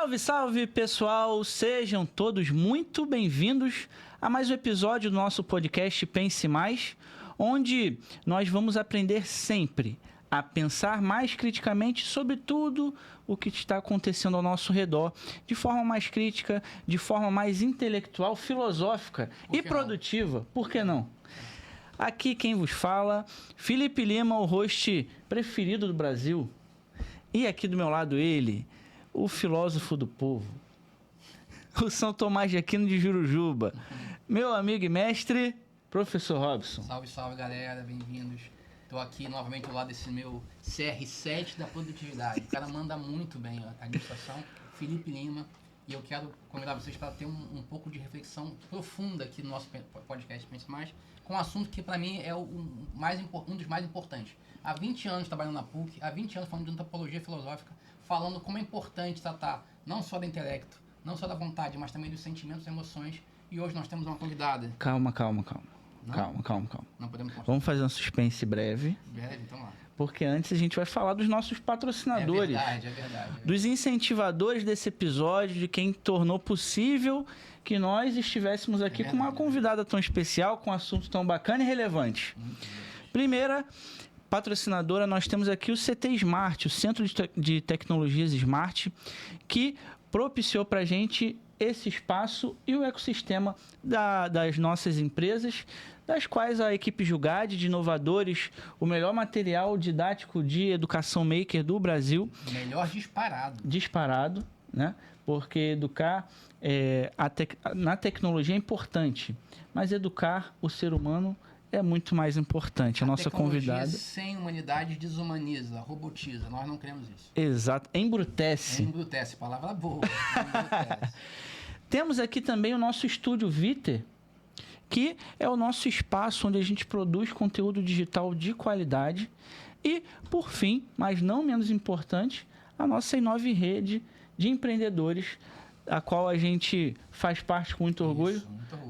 Salve, salve, pessoal! Sejam todos muito bem-vindos a mais um episódio do nosso podcast Pense Mais, onde nós vamos aprender sempre a pensar mais criticamente sobre tudo o que está acontecendo ao nosso redor, de forma mais crítica, de forma mais intelectual, filosófica e produtiva. Por que não? Aqui quem vos fala, Felipe Lima, o host preferido do Brasil. E aqui do meu lado ele, o filósofo do povo, o São Tomás de Aquino de Jurujuba, meu amigo e mestre, professor Robson. Salve, salve, galera, bem-vindos. Estou aqui novamente ao lado desse meu CR7 da produtividade. O cara manda muito bem a administração, Felipe Lima, e eu quero convidar vocês para ter um pouco de reflexão profunda aqui no nosso podcast Pense Mais, com um assunto que para mim é um dos mais importantes. Há 20 anos trabalhando na PUC, há 20 anos falando de antropologia filosófica, falando como é importante tratar não só do intelecto, não só da vontade, mas também dos sentimentos e emoções. E hoje nós temos uma convidada. Calma. Não? Calma. Não podemos mostrar. Vamos fazer um suspense breve. Breve, então lá. Porque antes a gente vai falar dos nossos patrocinadores. É verdade. Dos incentivadores desse episódio, de quem tornou possível que nós estivéssemos aqui com uma convidada tão especial, com um assunto tão bacana e relevante. Primeira patrocinadora, nós temos aqui o CT Smart, o Centro de Tecnologias Smart, que propiciou para a gente esse espaço e o ecossistema das nossas empresas, das quais a equipe Jugade, de inovadores, o melhor material didático de educação maker do Brasil. Melhor disparado. Disparado, né? Porque educar na tecnologia é importante, mas educar o ser humano é muito mais importante. A nossa convidada... sem humanidade desumaniza, robotiza. Nós não queremos isso. Exato. Embrutece. Embrutece, palavra boa. Embrutece. Temos aqui também o nosso estúdio Viter, que é o nosso espaço onde a gente produz conteúdo digital de qualidade. E, por fim, mas não menos importante, a nossa Inove Rede de empreendedores, a qual a gente faz parte com muito orgulho,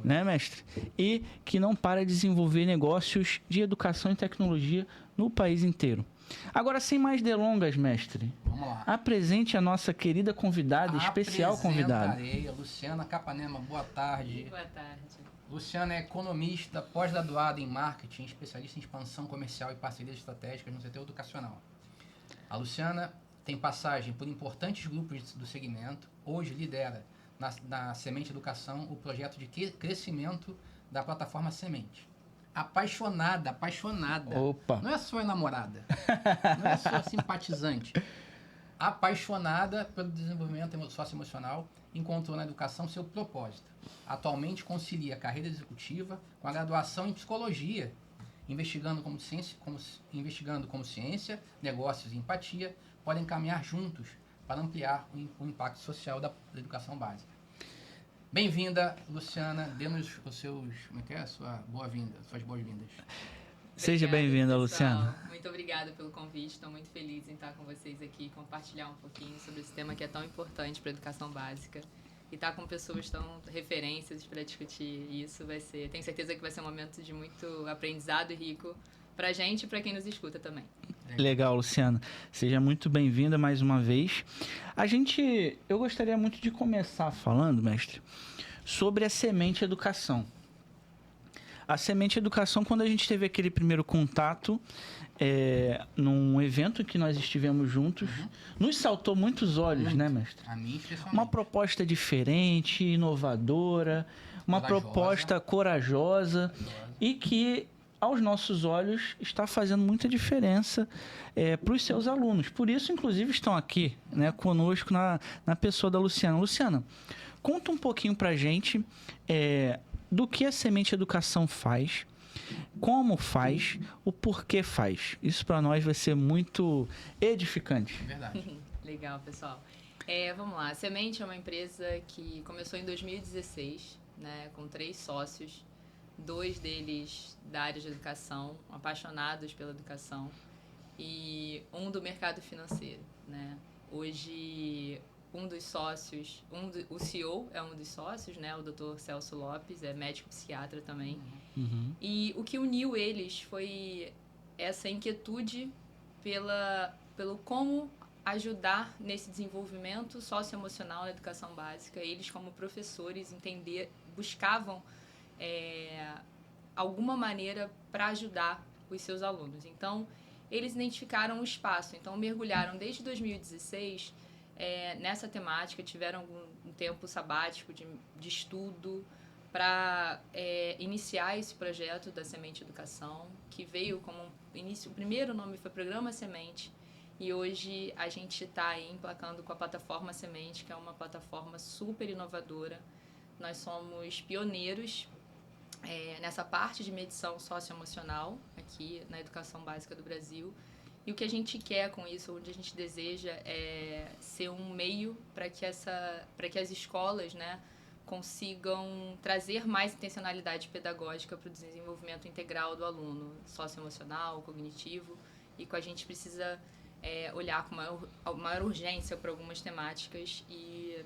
né, mestre? E que não para de desenvolver negócios de educação e tecnologia no país inteiro. Agora, sem mais delongas, mestre, vamos lá. Apresente a nossa querida convidada, especial convidada. A Luciana Capanema, boa tarde. Boa tarde. Luciana é economista, pós-graduada em marketing, especialista em expansão comercial e parcerias estratégicas no setor educacional. A Luciana tem passagem por importantes grupos do segmento, hoje lidera na Semente Educação o projeto de crescimento da plataforma Semente. Apaixonada. Opa. Não é só namorada, não é só simpatizante. Apaixonada pelo desenvolvimento socioemocional, encontrou na educação seu propósito. Atualmente concilia a carreira executiva com a graduação em psicologia, investigando como ciência, negócios e empatia podem caminhar juntos para ampliar o impacto social da educação básica. Bem-vinda, Luciana. Dê-nos suas boas-vindas. Seja bem-vinda, Luciana. Muito obrigada pelo convite. Estou muito feliz em estar com vocês aqui e compartilhar um pouquinho sobre esse tema que é tão importante para a educação básica. E estar com pessoas tão referências para discutir isso tenho certeza que vai ser um momento de muito aprendizado e rico para a gente e para quem nos escuta também. Legal, Luciana. Seja muito bem-vinda mais uma vez. Eu gostaria muito de começar falando, mestre, sobre a Semente Educação. A Semente Educação, quando a gente teve aquele primeiro contato, num evento que nós estivemos juntos, nos saltou muitos olhos, né, mestre? A mim, especialmente. Uma proposta diferente, inovadora, uma proposta corajosa e que, aos nossos olhos, está fazendo muita diferença para os seus alunos. Por isso, inclusive, estão aqui, né, conosco na pessoa da Luciana. Luciana, conta um pouquinho para a gente do que a Semente Educação faz, como faz, o porquê faz. Isso para nós vai ser muito edificante. Verdade. Legal, pessoal. Vamos lá. A Semente é uma empresa que começou em 2016, né, com 3 sócios, 2 deles da área de educação, apaixonados pela educação, e um do mercado financeiro, né? Hoje, um dos sócios, o CEO é um dos sócios, né? O Dr. Celso Lopes, é médico psiquiatra também. E o que uniu eles foi essa inquietude pelo como ajudar nesse desenvolvimento socioemocional na educação básica. Eles, como professores, buscavam alguma maneira para ajudar os seus alunos. Então, eles identificaram um espaço. Então, mergulharam desde 2016 nessa temática, tiveram um tempo sabático de estudo para iniciar esse projeto da Semente Educação, que veio como início. O primeiro nome foi Programa Semente, e hoje a gente está aí emplacando com a plataforma Semente, que é uma plataforma super inovadora. Nós somos pioneiros nessa parte de medição socioemocional aqui na educação básica do Brasil. E o que a gente quer com isso, onde a gente deseja é ser um meio para que as escolas, né, consigam trazer mais intencionalidade pedagógica para o desenvolvimento integral do aluno, socioemocional, cognitivo, e que a gente precisa olhar com maior urgência para algumas temáticas, e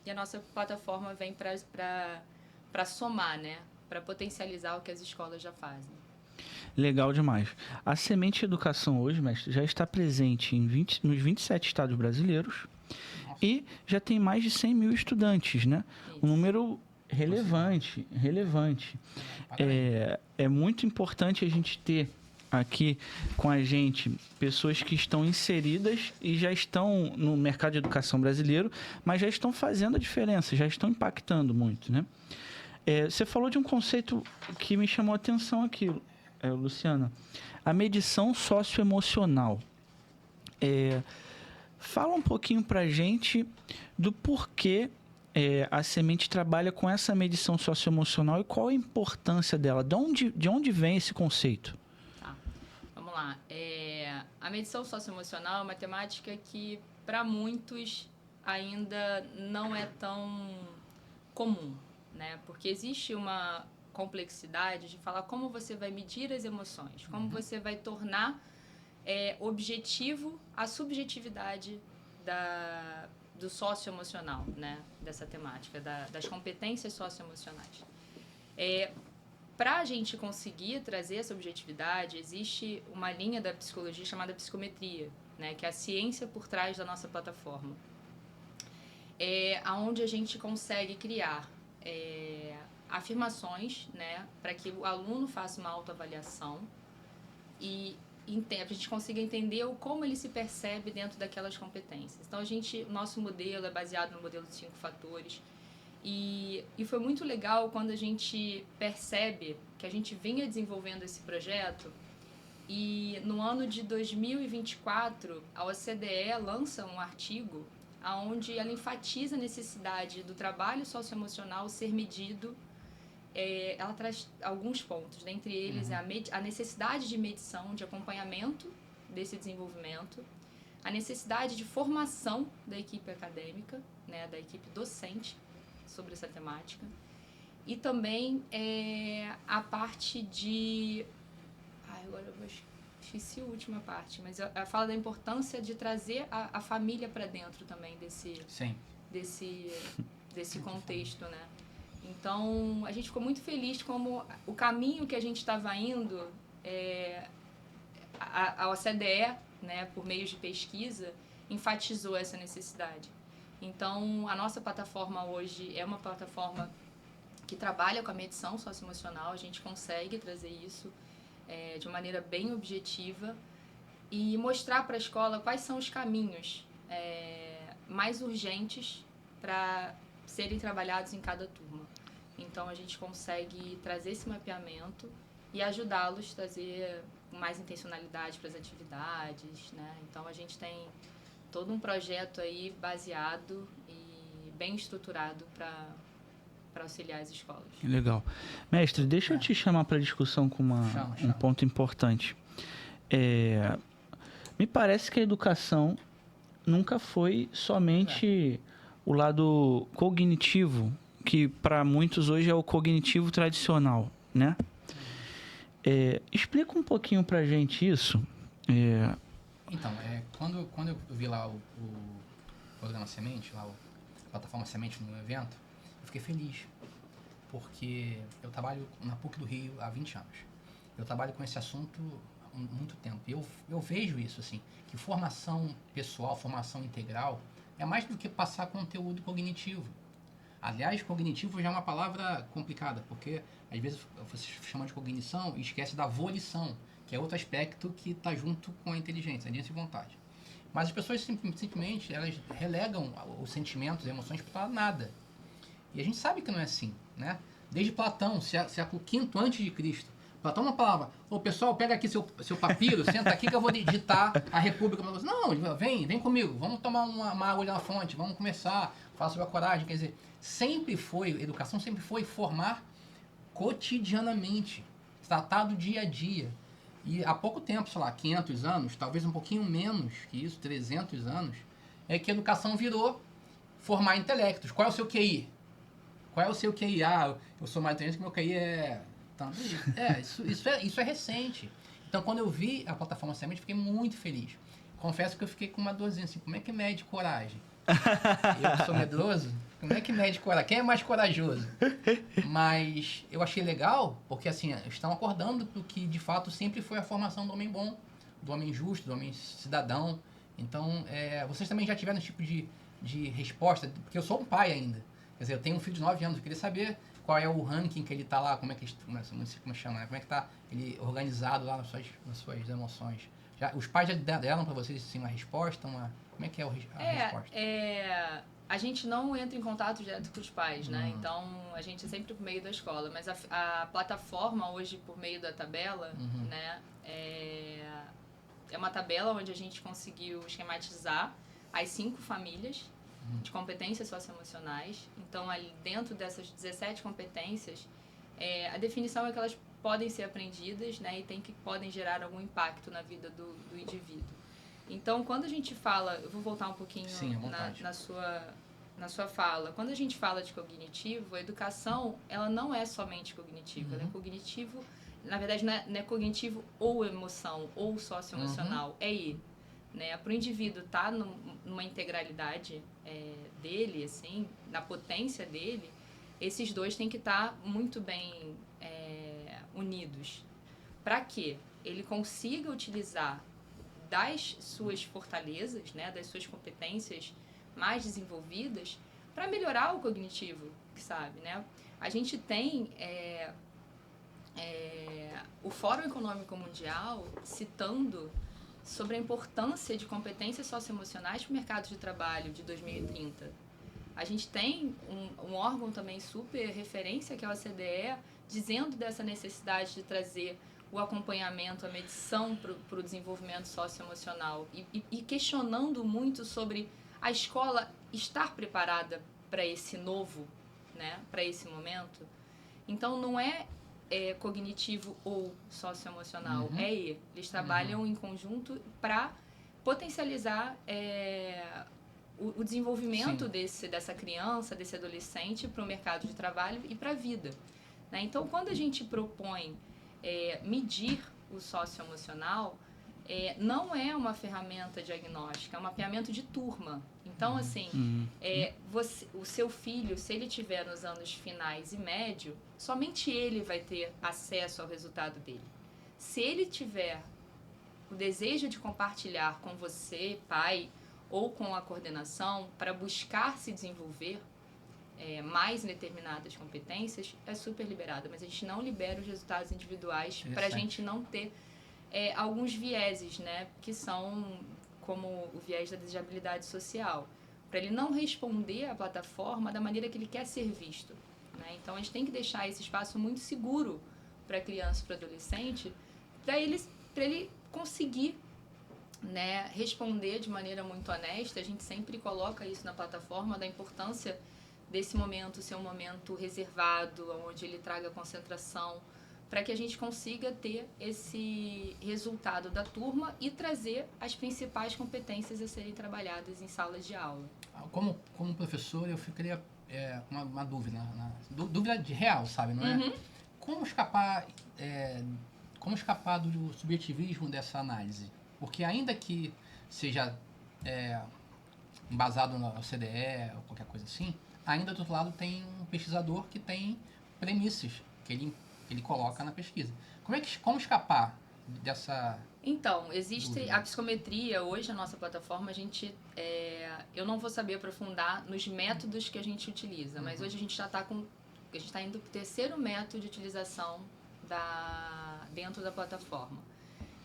a nossa plataforma vem para somar, né, para potencializar o que as escolas já fazem. Legal demais. A Semente Educação hoje, mestre, já está presente nos 27 estados brasileiros. Nossa. E já tem mais de 100 mil estudantes, né? Isso. Um número relevante. É muito importante a gente ter aqui com a gente pessoas que estão inseridas e já estão no mercado de educação brasileiro, mas já estão fazendo a diferença, já estão impactando muito, né? Você falou de um conceito que me chamou a atenção aqui, Luciana, a medição socioemocional. Fala um pouquinho para a gente do porquê a Semente trabalha com essa medição socioemocional e qual a importância dela, de onde vem esse conceito? Tá, vamos lá. A medição socioemocional é uma temática que, para muitos, ainda não é tão comum, né? Porque existe uma complexidade de falar como você vai medir as emoções, como você vai tornar objetivo a subjetividade do socioemocional, né? Dessa temática, das competências socioemocionais. Para a gente conseguir trazer essa objetividade, existe uma linha da psicologia chamada psicometria, né? Que é a ciência por trás da nossa plataforma. Onde a gente consegue criar afirmações, né, para que o aluno faça uma autoavaliação e a gente consiga entender como ele se percebe dentro daquelas competências. Então, nosso modelo é baseado no modelo de 5 fatores. E foi muito legal quando a gente percebe que a gente vinha desenvolvendo esse projeto e no ano de 2024, a OCDE lança um artigo onde ela enfatiza a necessidade do trabalho socioemocional ser medido. Ela traz alguns pontos, dentre eles a necessidade de medição, de acompanhamento desse desenvolvimento, a necessidade de formação da equipe acadêmica, né, da equipe docente sobre essa temática, e também a parte de... agora eu esqueci a última parte, mas fala da importância de trazer a família para dentro também desse contexto, né? Então, a gente ficou muito feliz como o caminho que a gente estava indo, a OCDE, né, por meio de pesquisa, enfatizou essa necessidade. Então, a nossa plataforma hoje é uma plataforma que trabalha com a medição socioemocional, a gente consegue trazer isso de maneira bem objetiva e mostrar para a escola quais são os caminhos mais urgentes para serem trabalhados em cada turma. Então, a gente consegue trazer esse mapeamento e ajudá-los a trazer mais intencionalidade para as atividades, né? Então, a gente tem todo um projeto aí baseado e bem estruturado para auxiliar as escolas. Legal. Mestre, deixa eu te chamar para discussão com um ponto importante. Me parece que a educação nunca foi somente o lado cognitivo, que para muitos hoje é o cognitivo tradicional, né? Explica um pouquinho para a gente isso. Então, quando eu vi lá o programa Semente, lá a plataforma Semente no evento, eu fiquei feliz, porque eu trabalho na PUC do Rio há 20 anos. Eu trabalho com esse assunto há muito tempo. Eu vejo isso, assim, que formação pessoal, formação integral, é mais do que passar conteúdo cognitivo. Aliás, cognitivo já é uma palavra complicada, porque às vezes você chama de cognição e esquece da volição, que é outro aspecto que está junto com a inteligência, a inteligência e vontade. Mas as pessoas simplesmente elas relegam os sentimentos, as emoções para nada. E a gente sabe que não é assim, né? Desde Platão, século V antes de Cristo. Platão não falava, ô pessoal, pega aqui seu papiro, senta aqui que eu vou ditar a república para você. Não, vem comigo, vamos tomar uma água na fonte, vamos conversar, falar sobre a coragem. Quer dizer, educação sempre foi formar cotidianamente, tratar do dia a dia. E há pouco tempo, sei lá, 500 anos, talvez um pouquinho menos que isso, 300 anos, é que a educação virou formar intelectos. Qual é o seu QI? Qual é o seu QI? Ah, eu sou mais inteligente que meu QI é... Isso é recente. Então, quando eu vi a plataforma Semente, fiquei muito feliz. Confesso que eu fiquei com uma dorzinha assim, como é que mede coragem? Eu sou medroso? Como é que mede coragem? Quem é mais corajoso? Mas eu achei legal, porque assim, estão acordando do que de fato sempre foi a formação do homem bom, do homem justo, do homem cidadão. Então, vocês também já tiveram esse tipo de resposta? Porque eu sou um pai ainda. Quer dizer, eu tenho um filho de 9 anos, eu queria saber qual é o ranking que ele está lá, como é que chama, né? Como é que está ele organizado lá nas suas emoções. Os pais já deram para vocês assim, uma resposta? Como é que é a resposta? A gente não entra em contato direto com os pais, né? Então, a gente é sempre por meio da escola. Mas a plataforma hoje, por meio da tabela, né? É uma tabela onde a gente conseguiu esquematizar as 5 famílias de competências socioemocionais. Então, ali dentro dessas 17 competências, a definição é que elas podem ser aprendidas, né, e podem gerar algum impacto na vida do indivíduo. Então, quando a gente fala... Eu vou voltar um pouquinho na sua fala. Quando a gente fala de cognitivo, a educação, ela não é somente cognitiva. Ela é cognitivo... Na verdade, não é cognitivo ou emoção, ou socioemocional. É ele. Né? Para o indivíduo estar numa integralidade dele, assim, na potência dele, esses dois têm que estar muito bem unidos. Para que ele consiga utilizar das suas fortalezas, né, das suas competências mais desenvolvidas, para melhorar o cognitivo, sabe? Né? A gente tem o Fórum Econômico Mundial citando sobre a importância de competências socioemocionais para o mercado de trabalho de 2030. A gente tem um órgão também super referência, que é o OCDE, dizendo dessa necessidade de trazer o acompanhamento, a medição para o desenvolvimento socioemocional e questionando muito sobre a escola estar preparada para esse novo, né, para esse momento. Então, não é cognitivo ou socioemocional, eles trabalham em conjunto para potencializar o desenvolvimento dessa criança, desse adolescente para o mercado de trabalho e para a vida. Né? Então, quando a gente propõe medir o socioemocional, não é uma ferramenta diagnóstica, é um mapeamento de turma. Então, assim, o seu filho, se ele estiver nos anos finais e médio, somente ele vai ter acesso ao resultado dele. Se ele tiver o desejo de compartilhar com você, pai, ou com a coordenação, para buscar se desenvolver mais em determinadas competências, é super liberada. Mas a gente não libera os resultados individuais para a gente não ter alguns vieses, né, que são como o viés da desejabilidade social, para ele não responder à plataforma da maneira que ele quer ser visto. Né? Então, a gente tem que deixar esse espaço muito seguro para a criança e para o adolescente, para ele conseguir, né, responder de maneira muito honesta. A gente sempre coloca isso na plataforma, da importância desse momento ser um momento reservado, onde ele traga concentração, para que a gente consiga ter esse resultado da turma e trazer as principais competências a serem trabalhadas em salas de aula. Como professor, eu ficaria uma dúvida, dúvida de real, sabe, não é? Como escapar do subjetivismo dessa análise? Porque ainda que seja embasado na OCDE ou qualquer coisa assim, ainda do outro lado tem um pesquisador que tem premissas que ele coloca na pesquisa. Como escapar dessa... Então, existe dúvida? a psicometria, hoje a nossa plataforma, eu não vou saber aprofundar nos métodos que a gente utiliza, mas hoje a gente já está indo para o terceiro método de utilização dentro da plataforma.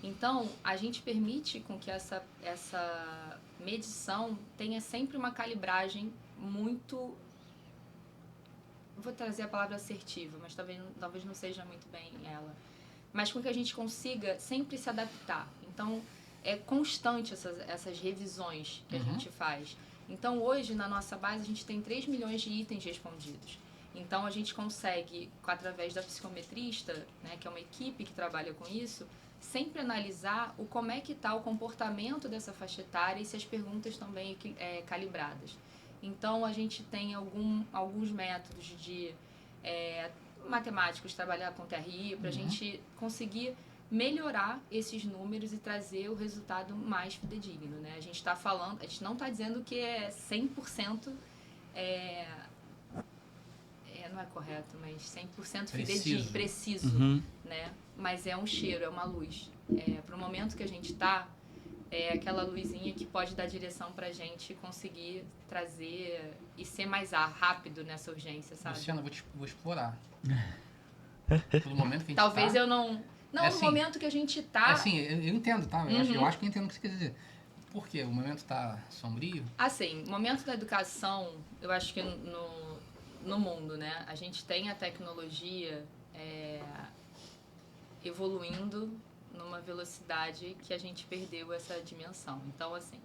Então, a gente permite com que essa medição tenha sempre uma calibragem muito... Vou trazer a palavra assertiva, mas talvez não seja muito bem ela. Mas com que a gente consiga sempre se adaptar. Então, é constante essas revisões que a gente faz. Então, hoje, na nossa base, a gente tem 3 milhões de itens respondidos. Então, a gente consegue, através da psicometrista, né, que é uma equipe que trabalha com isso, sempre analisar como é que está o comportamento dessa faixa etária e se as perguntas estão bem calibradas. Então, a gente tem alguns métodos de matemáticos trabalhar com TRI para a gente conseguir melhorar esses números e trazer o resultado mais fidedigno, né? A gente não está dizendo que é 100%, não é correto, mas 100% fidedigno, preciso, né? Mas é um cheiro, é uma luz. Para o momento que a gente está, é aquela luzinha que pode dar direção para a gente conseguir trazer e ser mais rápido nessa urgência, sabe? Luciana, vou explorar. Pelo momento que a gente Talvez tá, eu não... Não, no momento que a gente está... Assim, eu entendo, tá? Eu acho que eu entendo o que você quer dizer. Por quê? O momento está sombrio? Assim, o momento da educação, eu acho que no mundo, né? A gente tem a tecnologia evoluindo numa velocidade que a gente perdeu essa dimensão. Então, assim,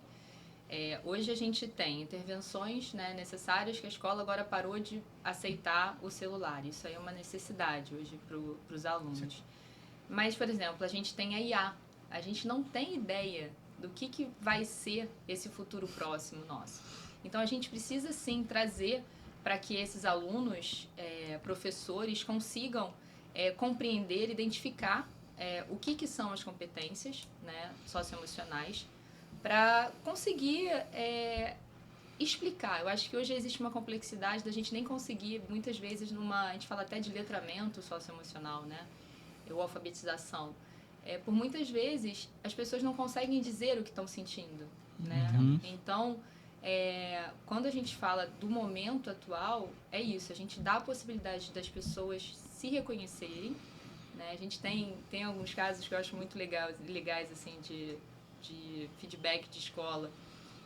hoje a gente tem intervenções, né, necessárias que a escola agora parou de aceitar o celular. Isso aí é uma necessidade hoje para os alunos. Sim. Mas, por exemplo, a gente tem a IA. A gente não tem ideia do que vai ser esse futuro próximo nosso. Então, a gente precisa, sim, trazer para que esses alunos, professores, consigam compreender, identificar o que são as competências, né, socioemocionais, para conseguir explicar. Eu acho que hoje existe uma complexidade da gente nem conseguir, muitas vezes, a gente fala até de letramento socioemocional, né, ou alfabetização. Por muitas vezes, as pessoas não conseguem dizer o que estão sentindo, né? Então, quando a gente fala do momento atual, é isso, a gente dá a possibilidade das pessoas se reconhecerem, né? A gente tem alguns casos que eu acho muito legais assim, de feedback de escola,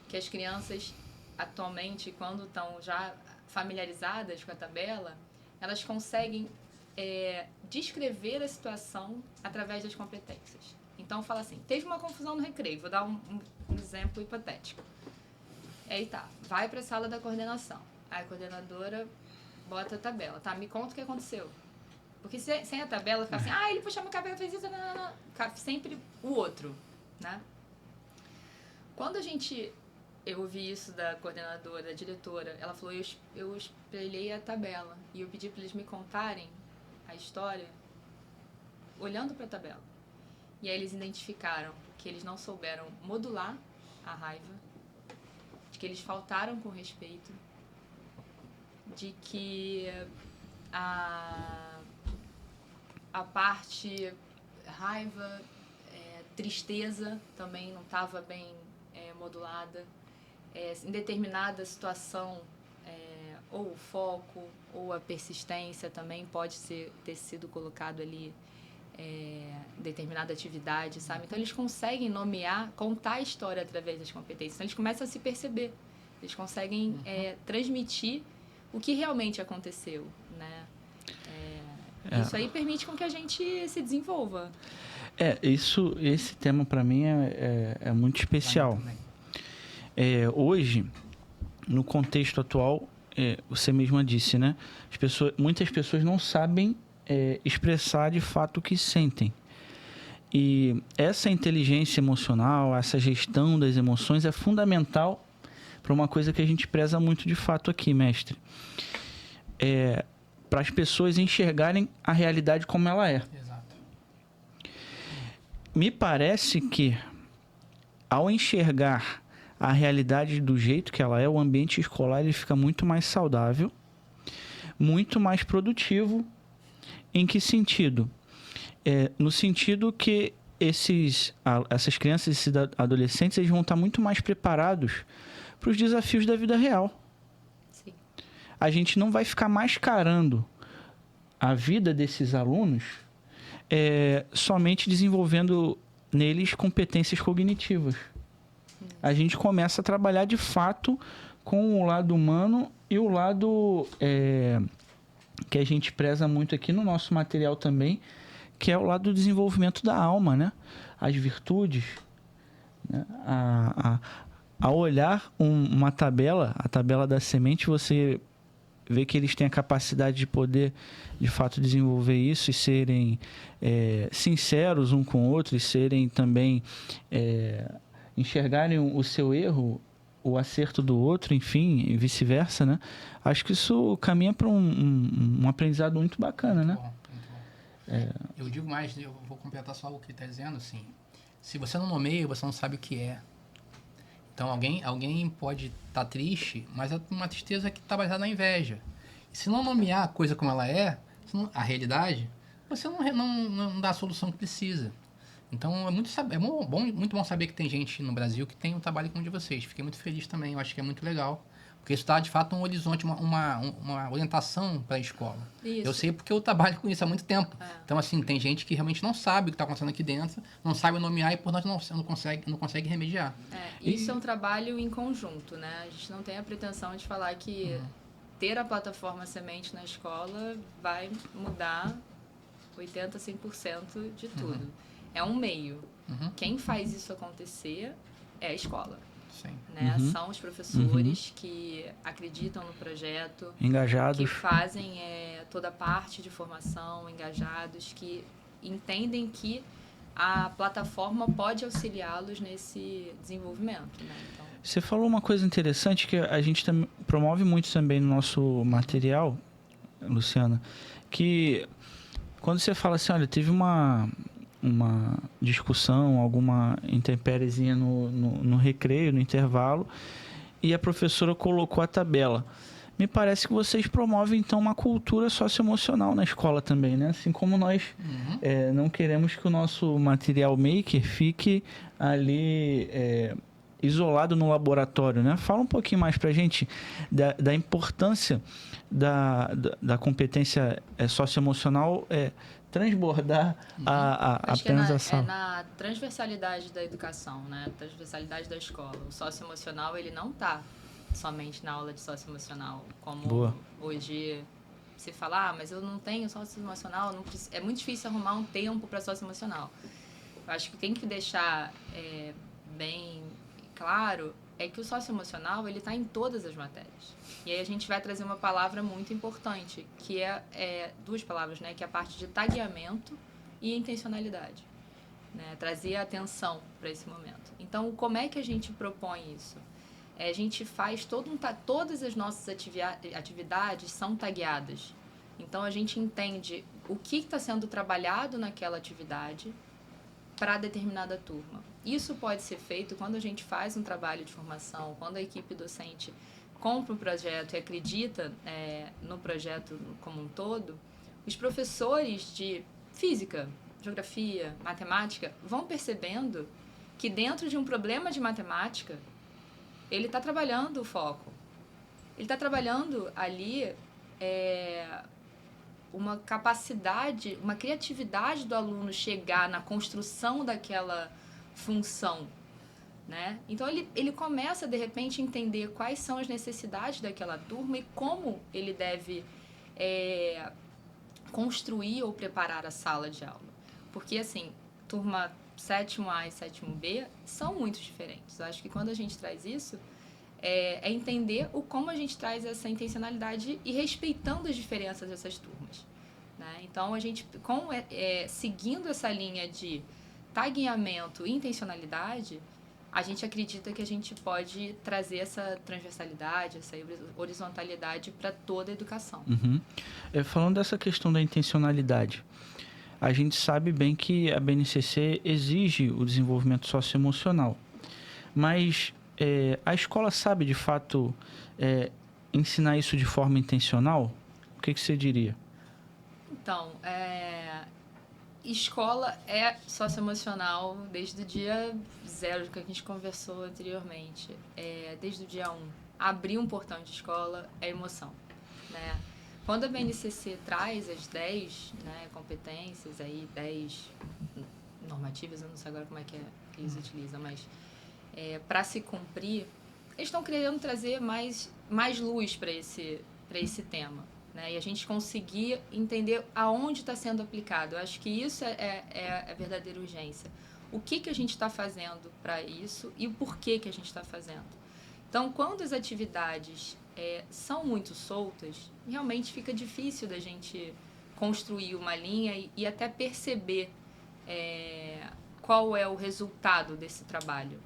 que as crianças, atualmente, quando estão já familiarizadas com a tabela, elas conseguem descrever a situação através das competências. Então, fala assim, teve uma confusão no recreio, vou dar um exemplo hipotético. Aí tá, vai para a sala da coordenação. Aí a coordenadora bota a tabela. Tá, me conta o que aconteceu. Porque sem a tabela, fica assim, ele puxou meu cabelo, fez isso, não. Fica sempre o outro, né? Quando eu ouvi isso da coordenadora, da diretora, ela falou, eu espelhei a tabela e eu pedi para eles me contarem a história olhando para a tabela. E aí eles identificaram que eles não souberam modular a raiva, de que eles faltaram com respeito, de que a parte raiva, tristeza também não estava bem modulada. Em determinada situação, ou o foco ou a persistência também pode ter sido colocado ali determinada atividade, sabe? Então, eles conseguem nomear, contar a história através das competências. Então, eles começam a se perceber. Eles conseguem transmitir o que realmente aconteceu, né? Isso aí permite com que a gente se desenvolva. Esse tema, para mim, é muito especial. Hoje, no contexto atual, você mesma disse, né? Muitas pessoas não sabem expressar de fato o que sentem. E essa inteligência emocional, essa gestão das emoções é fundamental para uma coisa que a gente preza muito de fato aqui, mestre. Para as pessoas enxergarem a realidade como ela é. Exato. Me parece que, ao enxergar a realidade do jeito que ela é, o ambiente escolar ele fica muito mais saudável, muito mais produtivo. Em que sentido? No sentido que essas crianças, esses adolescentes, eles vão estar muito mais preparados para os desafios da vida real. Sim. A gente não vai ficar mascarando a vida desses alunos somente desenvolvendo neles competências cognitivas. A gente começa a trabalhar de fato com o lado humano e o lado que a gente preza muito aqui no nosso material também, que é o lado do desenvolvimento da alma, né? As virtudes, né? Ao olhar uma tabela, a tabela da semente, você vê que eles têm a capacidade de poder, de fato, desenvolver isso e serem sinceros um com o outro e serem também... enxergarem o seu erro, o acerto do outro, enfim, e vice-versa, né? Acho que isso caminha para um aprendizado muito bacana, né? Muito bom. Eu digo mais, eu vou completar só o que está dizendo, assim, se você não nomeia, você não sabe o que é. Então, alguém pode estar triste, mas é uma tristeza que está baseada na inveja. E se não nomear a coisa como ela é, a realidade, você não dá a solução que precisa. Então, muito bom saber que tem gente no Brasil que tem um trabalho como o de vocês. Fiquei muito feliz também, eu acho que é muito legal. Porque isso dá, de fato, um horizonte, uma orientação para a escola. Isso. Eu sei porque eu trabalho com isso há muito tempo. Então, assim, tem gente que realmente não sabe o que está acontecendo aqui dentro, não sabe nomear e, portanto, não consegue remediar. Isso é um trabalho em conjunto, né? A gente não tem a pretensão de falar que ter a plataforma Semente na escola vai mudar 80%, 100% de tudo. É um meio. Quem faz isso acontecer é a escola. Sim. Né? São os professores que acreditam no projeto, engajados, que fazem toda a parte de formação, engajados, que entendem que a plataforma pode auxiliá-los nesse desenvolvimento. Né? Então... Você falou uma coisa interessante que a gente promove muito também no nosso material, Luciana, que quando você fala assim, olha, teve uma discussão, alguma intempérezinha no recreio, no intervalo, e a professora colocou a tabela. Me parece que vocês promovem, então, uma cultura socioemocional na escola também, né? Assim como nós não queremos que o nosso material maker fique ali isolado no laboratório, né? Fala um pouquinho mais pra gente da importância da competência socioemocional transbordar apenas a sala. É na transversalidade da educação, né? Transversalidade da escola. O socioemocional, ele não está somente na aula de socioemocional, como hoje se fala, mas eu não tenho socioemocional, é muito difícil arrumar um tempo para socioemocional. Eu acho que tem que deixar bem claro é que o socioemocional, ele está em todas as matérias. E aí a gente vai trazer uma palavra muito importante, que é duas palavras, né? Que é a parte de tagueamento e intencionalidade. Né? Trazer atenção para esse momento. Então, como é que a gente propõe isso? A gente faz todas as nossas atividades são tagueadas. Então, a gente entende o que está sendo trabalhado naquela atividade para determinada turma. Isso pode ser feito quando a gente faz um trabalho de formação, quando a equipe docente compra o projeto e acredita no projeto como um todo. Os professores de física, geografia, matemática vão percebendo que dentro de um problema de matemática, ele está trabalhando o foco. Ele está trabalhando ali uma capacidade, uma criatividade do aluno chegar na construção daquela função, né? Então, ele começa, de repente, a entender quais são as necessidades daquela turma e como ele deve construir ou preparar a sala de aula. Porque, assim, turma 7º A e 7º B são muito diferentes. Eu acho que quando a gente traz isso, é entender como a gente traz essa intencionalidade e respeitando as diferenças dessas turmas. Né? Então, a gente, seguindo essa linha de tagueamento e intencionalidade, a gente acredita que a gente pode trazer essa transversalidade, essa horizontalidade para toda a educação. Falando dessa questão da intencionalidade, a gente sabe bem que a BNCC exige o desenvolvimento socioemocional, mas a escola sabe, de fato, ensinar isso de forma intencional? O que você diria? Então, escola é socioemocional desde o dia 0, que a gente conversou anteriormente. Desde o dia 1. Abrir um portão de escola é emoção, né? Quando a BNCC traz as 10, né, competências, aí 10 normativas, eu não sei agora como é que eles utilizam, mas para se cumprir, eles estão querendo trazer mais luz para esse tema, né? E a gente conseguir entender aonde está sendo aplicado. Eu acho que isso é a verdadeira urgência. O que a gente está fazendo para isso e o porquê que a gente está fazendo. Então, quando as atividades são muito soltas, realmente fica difícil da gente construir uma linha e até perceber qual é o resultado desse trabalho,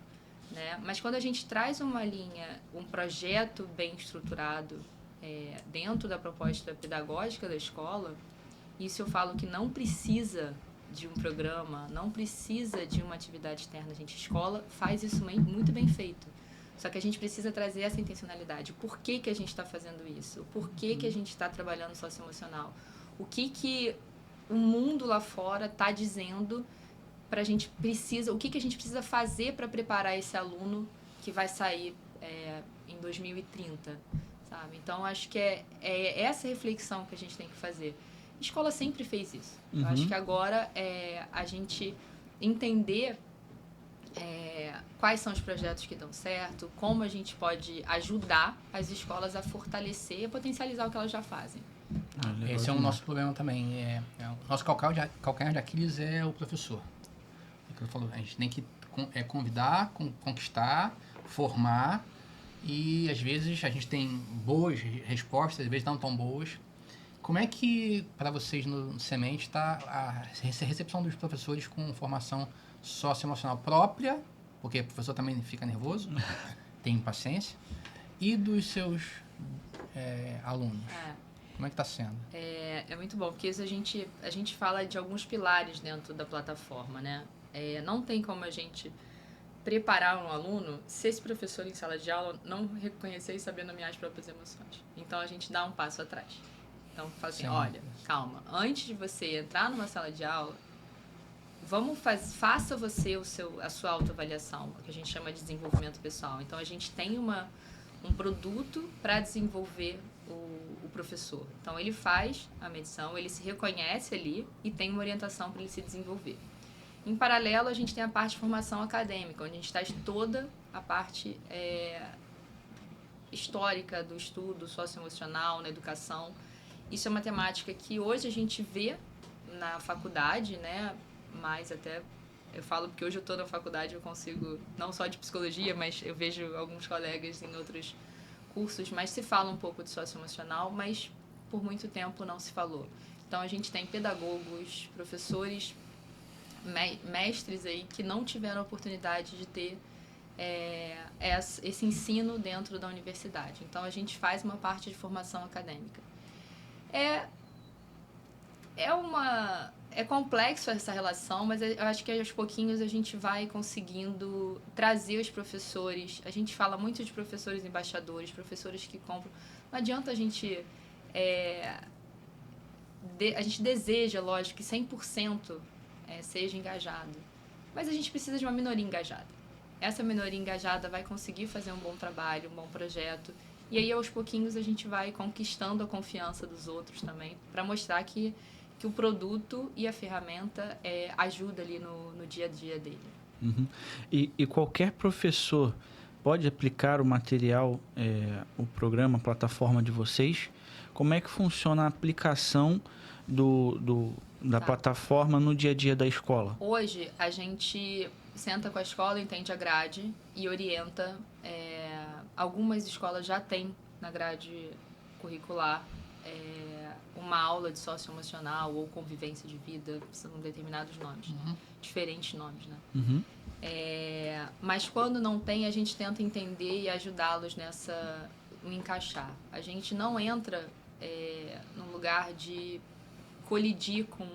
né? Mas quando a gente traz uma linha, um projeto bem estruturado dentro da proposta pedagógica da escola, isso eu falo que não precisa de um programa, não precisa de uma atividade externa. A escola faz isso muito bem feito. Só que a gente precisa trazer essa intencionalidade. Por que a gente está fazendo isso? Por que a gente está trabalhando socioemocional? O que o mundo lá fora está dizendo para a gente precisa... O que a gente precisa fazer para preparar esse aluno que vai sair em 2030, sabe? Então, acho que é essa reflexão que a gente tem que fazer. A escola sempre fez isso. Uhum. Eu acho que agora a gente entender... quais são os projetos que dão certo, como a gente pode ajudar as escolas a fortalecer e a potencializar o que elas já fazem. Esse é o nosso problema também. O nosso calcanhar de Aquiles é o professor. A gente tem que convidar, conquistar, formar, e às vezes a gente tem boas respostas, às vezes não tão boas. Como é que, para vocês no Semente, está a recepção dos professores com formação socioemocional própria, porque o professor também fica nervoso, tem impaciência, e dos seus alunos? Como é que está sendo? É muito bom, porque isso a gente fala de alguns pilares dentro da plataforma, né? Não tem como a gente preparar um aluno se esse professor em sala de aula não reconhecer e saber nomear as próprias emoções. Então, a gente dá um passo atrás. Então, fala assim, olha, calma, antes de você entrar numa sala de aula, faça você a sua autoavaliação, que a gente chama de desenvolvimento pessoal. Então, a gente tem um produto para desenvolver o professor. Então, ele faz a medição, ele se reconhece ali e tem uma orientação para ele se desenvolver. Em paralelo, a gente tem a parte de formação acadêmica, onde a gente traz toda a parte histórica do estudo socioemocional, na educação. Isso é uma temática que hoje a gente vê na faculdade, né? Mas até eu falo porque hoje eu estou na faculdade, eu consigo, não só de psicologia, mas eu vejo alguns colegas em outros cursos, mas se fala um pouco de socioemocional, mas por muito tempo não se falou. Então, a gente tem pedagogos, professores, mestres aí que não tiveram a oportunidade de ter esse ensino dentro da universidade. Então, a gente faz uma parte de formação acadêmica. É complexo essa relação, mas eu acho que aos pouquinhos a gente vai conseguindo trazer os professores. A gente fala muito de professores embaixadores, professores que compram. Não adianta a gente... a gente deseja, lógico, que 100% seja engajado. Mas a gente precisa de uma minoria engajada. Essa minoria engajada vai conseguir fazer um bom trabalho, um bom projeto. E aí, aos pouquinhos, a gente vai conquistando a confiança dos outros também, para mostrar que o produto e a ferramenta ajuda ali no dia a dia dele. Uhum. E qualquer professor pode aplicar o material, o programa, a plataforma de vocês? Como é que funciona a aplicação da plataforma no dia a dia da escola? Hoje, a gente senta com a escola, entende a grade e orienta. Algumas escolas já têm na grade curricular uma aula de socioemocional ou convivência de vida, são determinados nomes, diferentes nomes, né? Uhum. Mas quando não tem, a gente tenta entender e ajudá-los no encaixar. A gente não entra no lugar de colidir com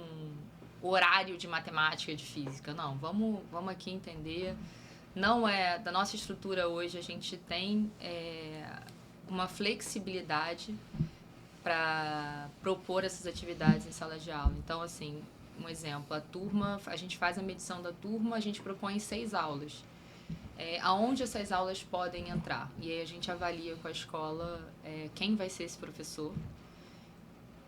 o horário de matemática e de física. Não, vamos aqui entender. Não da nossa estrutura hoje, a gente tem uma flexibilidade para propor essas atividades em sala de aula. Então, assim, um exemplo, a gente faz a medição da turma, a gente propõe 6 aulas. Aonde essas aulas podem entrar? E aí a gente avalia com a escola quem vai ser esse professor,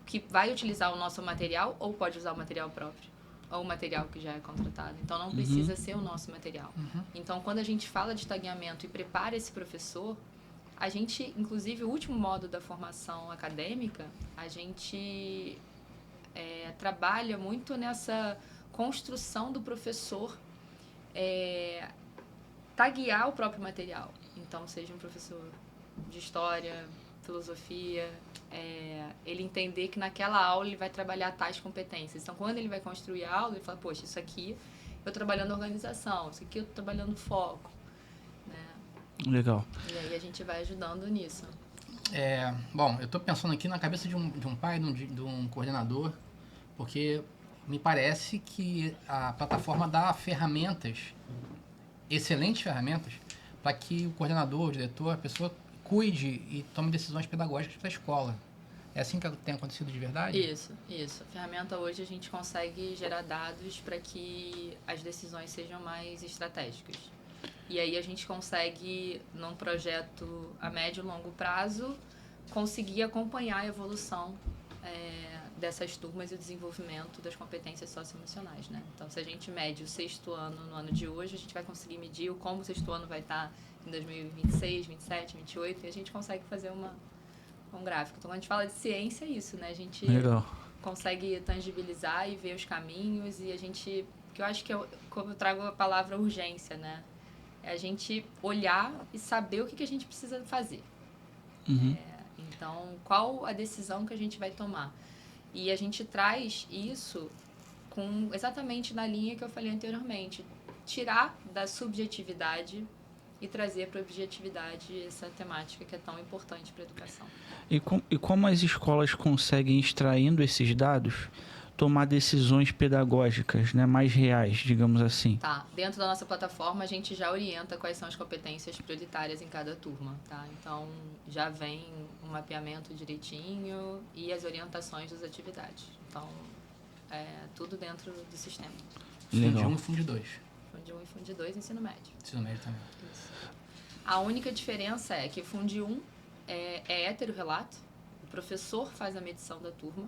que vai utilizar o nosso material ou pode usar o material próprio, ou o material que já é contratado. Então, não precisa ser o nosso material. Então, quando a gente fala de tagueamento e prepara esse professor, a gente, inclusive, o último modo da formação acadêmica, a gente trabalha muito nessa construção do professor taguear o próprio material. Então, seja um professor de história, filosofia, ele entender que naquela aula ele vai trabalhar tais competências. Então, quando ele vai construir a aula, ele fala, poxa, isso aqui eu trabalhando organização, isso aqui eu trabalhando foco. Né? Legal. E aí a gente vai ajudando nisso. Bom, eu estou pensando aqui na cabeça de um pai, de um coordenador, porque me parece que a plataforma dá ferramentas, excelentes ferramentas, para que o coordenador, o diretor, a pessoa cuide e tome decisões pedagógicas para a escola. É assim que tem acontecido de verdade? Isso. A ferramenta hoje a gente consegue gerar dados para que as decisões sejam mais estratégicas. E aí a gente consegue, num projeto a médio e longo prazo, conseguir acompanhar a evolução dessas turmas e o desenvolvimento das competências socioemocionais, né? Então, se a gente mede o 6º ano no ano de hoje, a gente vai conseguir medir como o 6º ano vai estar em 2026, 27, 28, e a gente consegue fazer um gráfico. Então, quando a gente fala de ciência, é isso, né? A gente consegue tangibilizar e ver os caminhos, e a gente... que eu acho que como eu trago a palavra urgência, né? É a gente olhar e saber o que a gente precisa fazer. Então, qual a decisão que a gente vai tomar? E a gente traz isso exatamente na linha que eu falei anteriormente. Tirar da subjetividade e trazer para a objetividade essa temática que é tão importante para a educação. E como as escolas conseguem, extraindo esses dados, tomar decisões pedagógicas, né, mais reais, digamos assim? Tá. Dentro da nossa plataforma, a gente já orienta quais são as competências prioritárias em cada turma, tá? Então, já vem um mapeamento direitinho e as orientações das atividades. Então, tudo dentro do sistema. Legal. Funde 1 e Funde 2. Funde 1 e Funde 2, ensino médio. Ensino médio também. Isso. A única diferença é que Funde 1 é heterorrelato, o professor faz a medição da turma,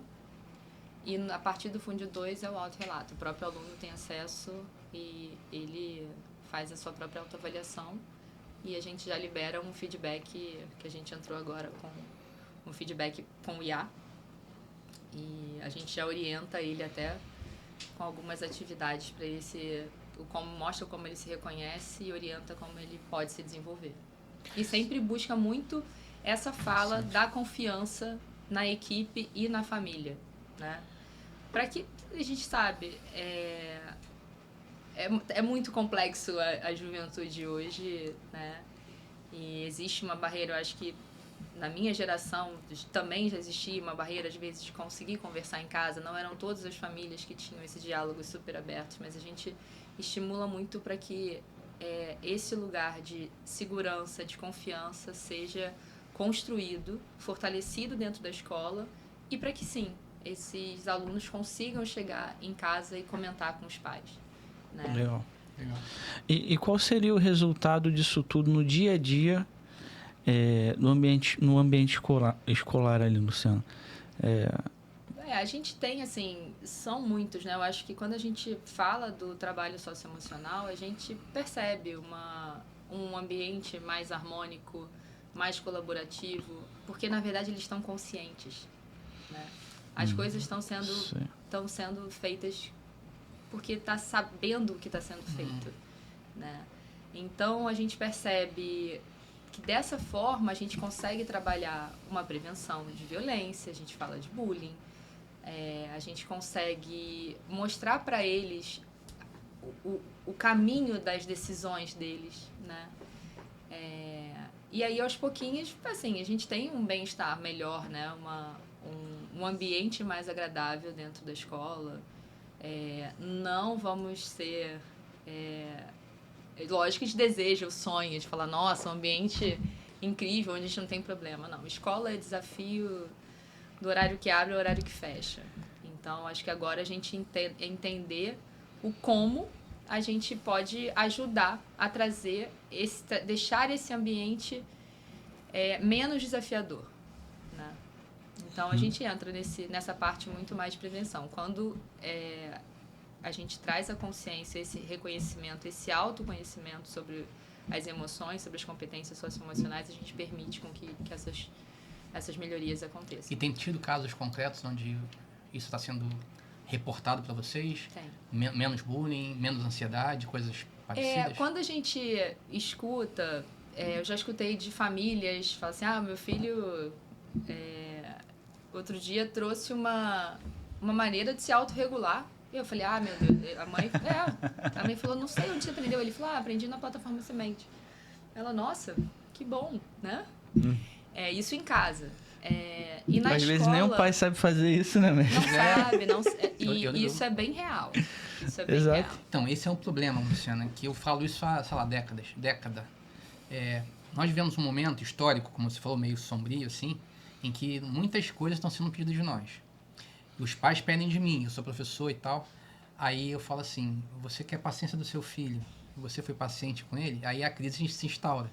e a partir do Funde 2 é o autorrelato. O próprio aluno tem acesso e ele faz a sua própria autoavaliação, e a gente já libera um feedback, que a gente entrou agora com um feedback com o IA, e a gente já orienta ele até com algumas atividades para ele mostra como ele se reconhece e orienta como ele pode se desenvolver. E sempre busca muito essa fala da confiança na equipe e na família, né? Para que a gente sabe, é muito complexo a juventude hoje, né? E existe uma barreira, eu acho que na minha geração também já existia uma barreira, às vezes, de conseguir conversar em casa. Não eram todas as famílias que tinham esses diálogos super abertos, mas a gente estimula muito para que esse lugar de segurança, de confiança, seja construído, fortalecido dentro da escola, e para que, sim, esses alunos consigam chegar em casa e comentar com os pais. Né? Legal. E qual seria o resultado disso tudo no dia a dia, no ambiente escolar ali, Luciano? A gente tem, assim, são muitos, né? Eu acho que quando a gente fala do trabalho socioemocional, a gente percebe um ambiente mais harmônico, mais colaborativo, porque, na verdade, eles estão conscientes, né? As coisas estão sendo feitas porque está sabendo o que está sendo feito, né? Então, a gente percebe que, dessa forma, a gente consegue trabalhar uma prevenção de violência, a gente fala de bullying, a gente consegue mostrar para eles o caminho das decisões deles, né? E aí, aos pouquinhos, assim, a gente tem um bem-estar melhor, né? Um ambiente mais agradável dentro da escola. Não vamos ser... lógico que a gente deseja o sonho de falar, nossa, um ambiente incrível, onde a gente não tem problema. Não, escola é desafio do horário que abre ao horário que fecha. Então, acho que agora a gente entender o como a gente pode ajudar a trazer, deixar esse ambiente menos desafiador, né? Então, a gente entra nessa parte muito mais de prevenção. Quando a gente traz a consciência, esse reconhecimento, esse autoconhecimento sobre as emoções, sobre as competências socioemocionais, a gente permite com que essas melhorias aconteçam. E tem tido casos concretos onde isso está sendo reportado para vocês? Tem. Menos bullying, menos ansiedade, coisas parecidas? Quando a gente escuta, eu já escutei de famílias, falam assim, meu filho outro dia trouxe uma maneira de se autorregular. E eu falei, meu Deus, a mãe falou, não sei onde você aprendeu. Ele falou, aprendi na plataforma Semente. Ela, nossa, que bom, né? Isso em casa. E na Às escola, vezes nem o pai sabe fazer isso, né, mesmo? Não sabe, e isso é bem real. Isso é bem Exato. real. Então, esse é um problema, Luciana, que eu falo isso há, sei lá, década. Nós vivemos um momento histórico, como você falou, meio sombrio, assim, em que muitas coisas estão sendo pedidas de nós. Os pais pedem de mim, eu sou professor e tal. Aí eu falo assim, você quer a paciência do seu filho, você foi paciente com ele, aí a crise se instaura.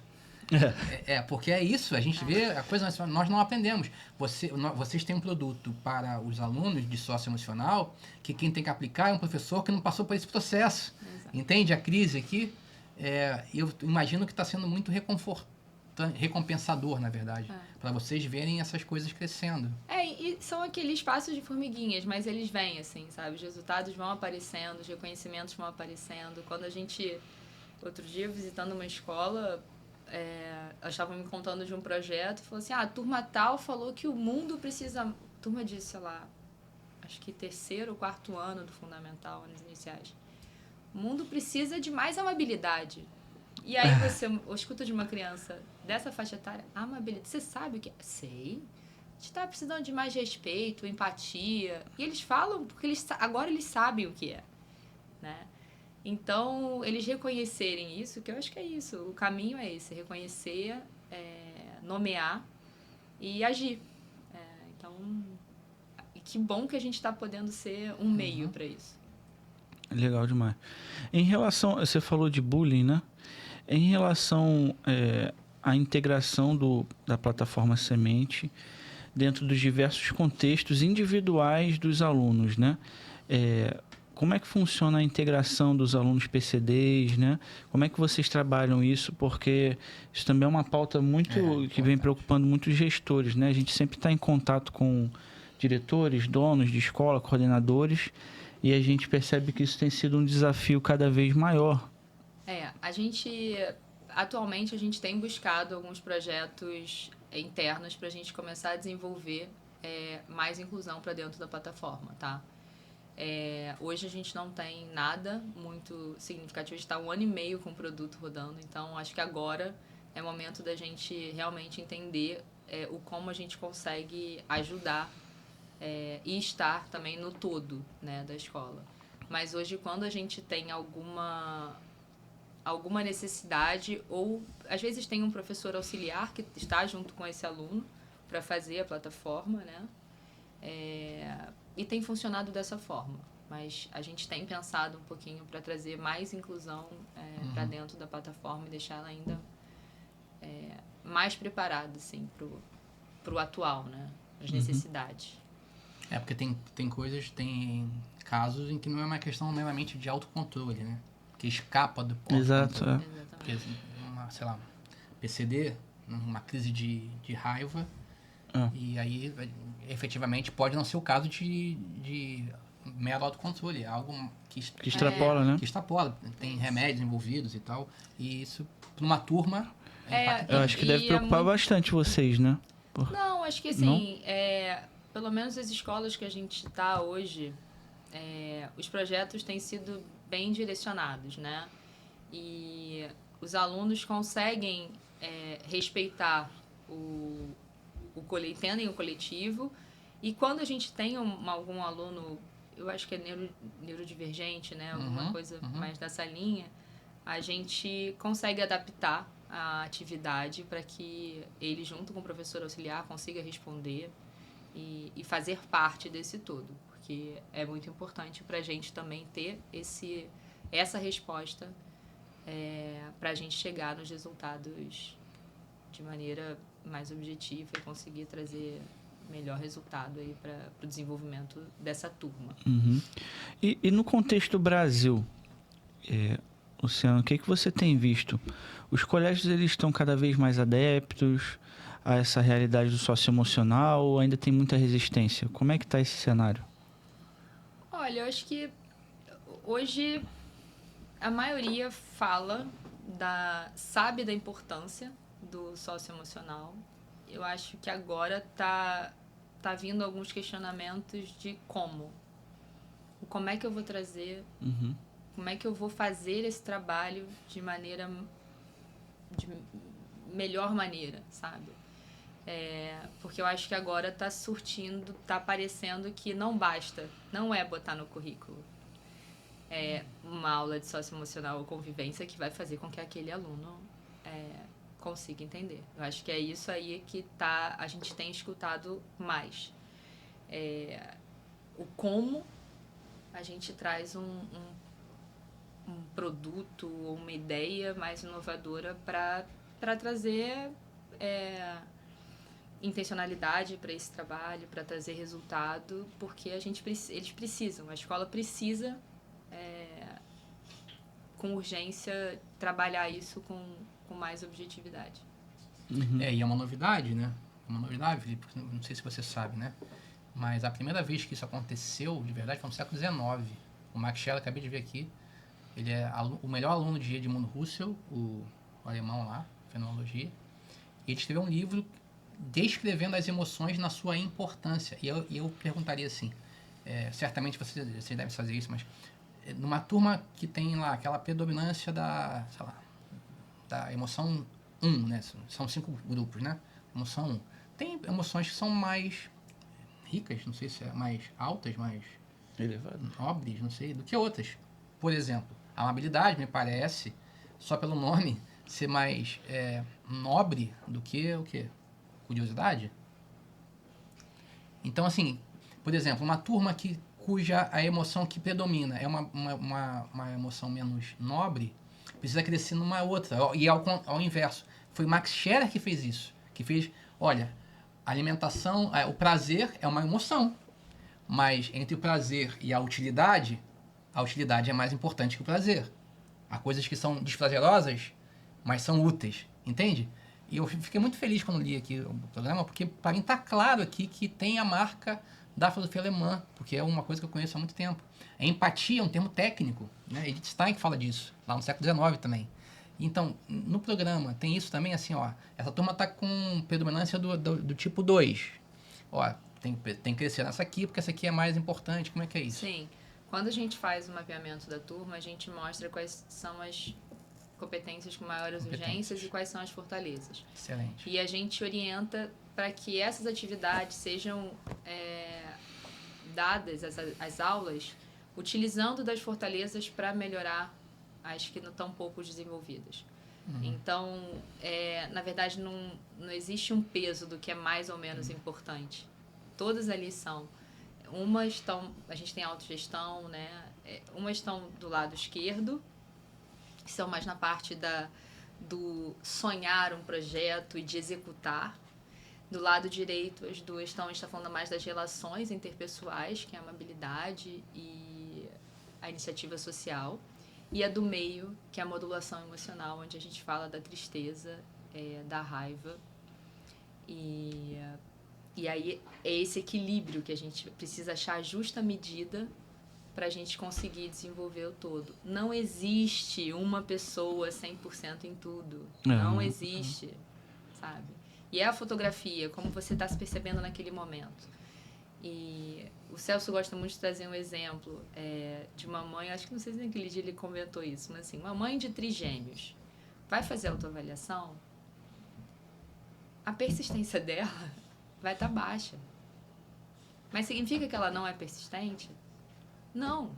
Porque é isso, a gente vê a coisa, nós não aprendemos. Vocês têm um produto para os alunos de socioemocional, que quem tem que aplicar é um professor que não passou por esse processo. Exato. Entende a crise aqui? Eu imagino que está sendo muito recompensador, na verdade, para vocês verem essas coisas crescendo. E são aqueles passos de formiguinhas, mas eles vêm, assim, sabe? Os resultados vão aparecendo, os reconhecimentos vão aparecendo. Quando a gente, outro dia, visitando uma escola, elas estavam me contando de um projeto, falou assim, a turma tal falou que o mundo precisa... Turma de, sei lá, acho que 3º ou 4º ano do fundamental, anos iniciais. O mundo precisa de mais amabilidade. E aí você escuta de uma criança dessa faixa etária, amabilidade, você sabe o que é? Sei. A gente está precisando de mais respeito, empatia. E eles falam porque agora eles sabem o que é, né? Então, eles reconhecerem isso, que eu acho que é isso. O caminho é esse, reconhecer, nomear e agir. Então, que bom que a gente está podendo ser um meio para isso. Legal demais. Em relação, você falou de bullying, né? Em relação à integração da plataforma Semente dentro dos diversos contextos individuais dos alunos, né? Como é que funciona a integração dos alunos PCDs, né? Como é que vocês trabalham isso? Porque isso também é uma pauta que vem preocupando muitos gestores, né? A gente sempre está em contato com diretores, donos de escola, coordenadores, e a gente percebe que isso tem sido um desafio cada vez maior. Atualmente a gente tem buscado alguns projetos internos para a gente começar a desenvolver mais inclusão para dentro da plataforma, tá? Hoje a gente não tem nada muito significativo, a gente está 1 ano e meio com o produto rodando, então acho que agora é momento da gente realmente entender como a gente consegue ajudar e estar também no todo, né, da escola. Mas hoje, quando a gente tem alguma necessidade, ou às vezes tem um professor auxiliar que está junto com esse aluno para fazer a plataforma, né? E tem funcionado dessa forma, mas a gente tem pensado um pouquinho para trazer mais inclusão para dentro da plataforma e deixar ela ainda mais preparada, assim, pro atual, né? As necessidades. Porque tem casos em que não é uma questão meramente de autocontrole, né? Que escapa do autocontrole. Exato. Porque, sei lá, PCD, uma crise de raiva, e aí, efetivamente, pode não ser o caso de mero autocontrole, é algo que extrapola, né? Que extrapola, tem remédios envolvidos e tal, e isso, para uma turma, eu acho que deve preocupar bastante vocês, né? Não, acho que assim, pelo menos as escolas que a gente está hoje, os projetos têm sido bem direcionados, né? E os alunos conseguem respeitar entendem o coletivo, e quando a gente tem algum aluno, eu acho que é neurodivergente, né? Alguma coisa mais dessa linha, a gente consegue adaptar a atividade para que ele, junto com o professor auxiliar, consiga responder e fazer parte desse todo. porque é muito importante para a gente também ter essa resposta para a gente chegar nos resultados de maneira mais objetiva e conseguir trazer melhor resultado aí para o desenvolvimento dessa turma. Uhum. E no contexto Brasil, Luciano, o que você tem visto? Os colégios eles estão cada vez mais adeptos a essa realidade do socioemocional ou ainda tem muita resistência? Como é que está esse cenário? Olha, eu acho que hoje a maioria sabe da importância do socioemocional. Eu acho que agora tá vindo alguns questionamentos de como é que eu vou trazer, como é que eu vou fazer esse trabalho de melhor maneira, sabe? Porque eu acho que agora tá aparecendo que não basta, não é botar no currículo uma aula de socioemocional ou convivência que vai fazer com que aquele aluno consiga entender. Eu acho que é isso aí que a gente tem escutado mais. O como a gente traz um produto ou uma ideia mais inovadora para trazer intencionalidade para esse trabalho, para trazer resultado, porque eles precisam, a escola precisa com urgência trabalhar isso com mais objetividade. E é uma novidade, né? Uma novidade, Felipe, não sei se você sabe, né? Mas a primeira vez que isso aconteceu, de verdade, foi no século XIX. O Max Scheler, acabei de ver aqui, ele é o melhor aluno de Edmund Husserl, o alemão lá, fenomenologia. E ele escreveu um livro descrevendo as emoções na sua importância. E eu perguntaria assim, certamente você deve fazer isso, mas numa turma que tem lá aquela predominância da emoção 1, né? São 5 grupos, né? Emoção 1. Tem emoções que são mais ricas, não sei se é mais altas, mais nobres, não sei, do que outras. Por exemplo, a amabilidade me parece, só pelo nome, ser mais nobre do que o quê? Curiosidade? Então, assim, por exemplo, uma turma cuja a emoção que predomina é uma emoção menos nobre, precisa crescer numa outra. E ao inverso. Foi Max Scheler que fez isso. Que fez, olha, a alimentação, o prazer é uma emoção. Mas entre o prazer e a utilidade é mais importante que o prazer. Há coisas que são desprazerosas, mas são úteis. Entende? E eu fiquei muito feliz quando li aqui o programa, porque para mim está claro aqui que tem a marca da filosofia alemã, porque é uma coisa que eu conheço há muito tempo. A empatia é um termo técnico, né? Edith Stein que fala disso, lá no século XIX também. Então, no programa tem isso também, assim, ó, essa turma está com predominância do tipo 2. Ó, tem que crescer nessa aqui, porque essa aqui é mais importante. Como é que é isso? Sim. Quando a gente faz o mapeamento da turma, a gente mostra quais são as competências com maiores urgências e quais são as fortalezas. Excelente. E a gente orienta para que essas atividades sejam dadas, as aulas, utilizando das fortalezas para melhorar as que não estão pouco desenvolvidas. Então, na verdade, não existe um peso do que é mais ou menos importante. Todas ali são. A gente tem autogestão, né? Umas estão do lado esquerdo, que são mais na parte do sonhar um projeto e de executar. Do lado direito, as duas a gente está falando mais das relações interpessoais, que é a amabilidade e a iniciativa social. E a do meio, que é a modulação emocional, onde a gente fala da tristeza, da raiva. E aí é esse equilíbrio que a gente precisa achar a justa medida para a gente conseguir desenvolver o todo. Não existe uma pessoa 100% em tudo. Não existe, sabe? E é a fotografia, como você está se percebendo naquele momento. E o Celso gosta muito de trazer um exemplo de uma mãe, acho que não sei se naquele dia ele comentou isso, mas assim, uma mãe de trigêmeos vai fazer autoavaliação, a persistência dela vai estar baixa. Mas significa que ela não é persistente? Não.